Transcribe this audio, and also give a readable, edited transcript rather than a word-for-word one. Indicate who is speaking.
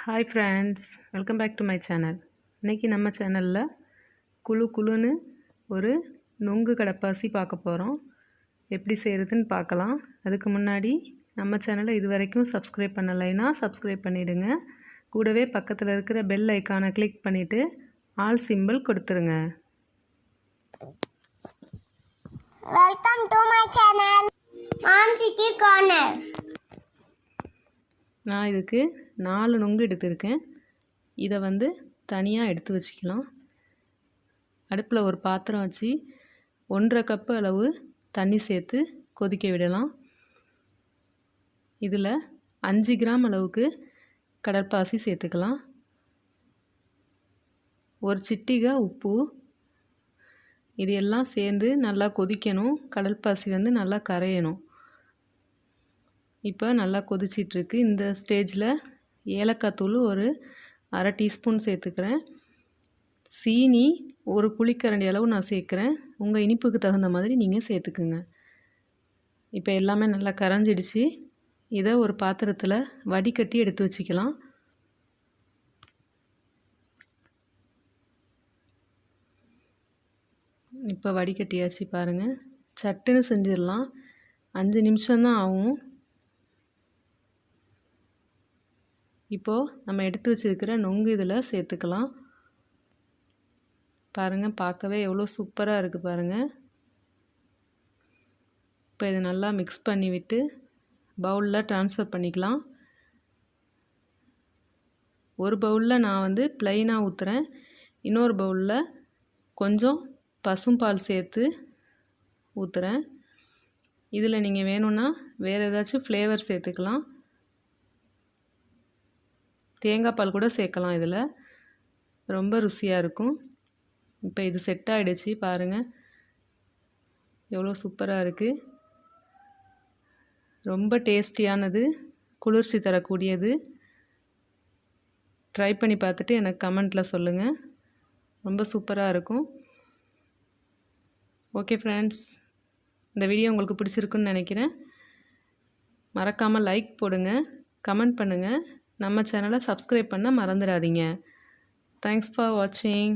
Speaker 1: Hi friends, welcome back to my channel. இன்றைக்கி நம்ம சேனலில் குழுன்னு ஒரு நுங்கு கடப்பாசி பார்க்க போகிறோம். எப்படி செய்கிறதுன்னு பார்க்கலாம். அதுக்கு முன்னாடி நம்ம சேனலை இது வரைக்கும் சப்ஸ்கிரைப் பண்ணலைன்னா சப்ஸ்கிரைப் பண்ணிவிடுங்க. கூடவே பக்கத்தில் இருக்கிற பெல் ஐக்கானை கிளிக் பண்ணிவிட்டு ஆல் சிம்பிள் கொடுத்துருங்க.
Speaker 2: Welcome to my channel mom city corner.
Speaker 1: நான் இதுக்கு 4 நுங்கு எடுத்திருக்கேன். இதை தனியாக எடுத்து வச்சுக்கலாம். அடுப்பில் ஒரு பாத்திரம் வச்சு 1.5 கப்பு அளவு தண்ணி சேர்த்து கொதிக்க விடலாம். இதில் 5 கிராம் அளவுக்கு கடல்பாசி சேர்த்துக்கலாம். ஒரு சிட்டிகை உப்பு. இது எல்லாம் சேர்ந்து நல்லா கொதிக்கணும். கடல்பாசி நல்லா கரையணும். இப்போ நல்லா கொதிச்சிட்ருக்கு. இந்த ஸ்டேஜில் ஏலக்காய் தூள் ஒரு 1/2 டீஸ்பூன் சேர்த்துக்கிறேன். சீனி ஒரு குழிக்கரண்டி அளவு நான் சேர்க்குறேன். உங்கள் இனிப்புக்கு தகுந்த மாதிரி நீங்கள் சேர்த்துக்குங்க. இப்போ எல்லாமே நல்லா கரைஞ்சிடுச்சு. இதை ஒரு பாத்திரத்தில் வடிகட்டி எடுத்து வச்சுக்கலாம். இப்போ வடிகட்டியாச்சு பாருங்கள். சட்டுன்னு செஞ்சிடலாம். 5 நிமிஷம்தான் ஆகும். இப்போது நம்ம எடுத்து வச்சுருக்கிற நுங்கு இதில் சேர்த்துக்கலாம். பாருங்கள், பார்க்கவே எவ்வளோ சூப்பராக இருக்குது பாருங்கள். இப்போ இதை நல்லா மிக்ஸ் பண்ணி விட்டு பவுலில் ட்ரான்ஸ்ஃபர் பண்ணிக்கலாம். ஒரு பவுலில் நான் ப்ளைனாக ஊற்றுறேன். இன்னொரு பவுலில் கொஞ்சம் பசும்பால் சேர்த்து ஊற்றுறேன். இதில் நீங்கள் வேணும்னா வேறு ஏதாச்சும் ஃப்ளேவர் சேர்த்துக்கலாம். தேங்காய் பால் கூட சேர்க்கலாம். இதில் ரொம்ப ருசியாக இருக்கும். இப்போ இது செட் ஆகிடுச்சு பாருங்கள், எவ்வளோ சூப்பராக இருக்குது. ரொம்ப டேஸ்டியானது, குளிர்ச்சி தரக்கூடியது. ட்ரை பண்ணி பார்த்துட்டு எனக்கு கமெண்ட்டில் சொல்லுங்கள். ரொம்ப சூப்பராக இருக்கும். ஓகே ஃப்ரெண்ட்ஸ், இந்த வீடியோ உங்களுக்கு பிடிச்சிருக்குன்னு நினைக்கிறேன். மறக்காமல் லைக் போடுங்க, கமெண்ட் பண்ணுங்கள். நம்ம சேனலை சப்ஸ்கிரைப் பண்ண மறந்துடாதீங்க. தேங்க்ஸ் ஃபார் வாட்சிங்.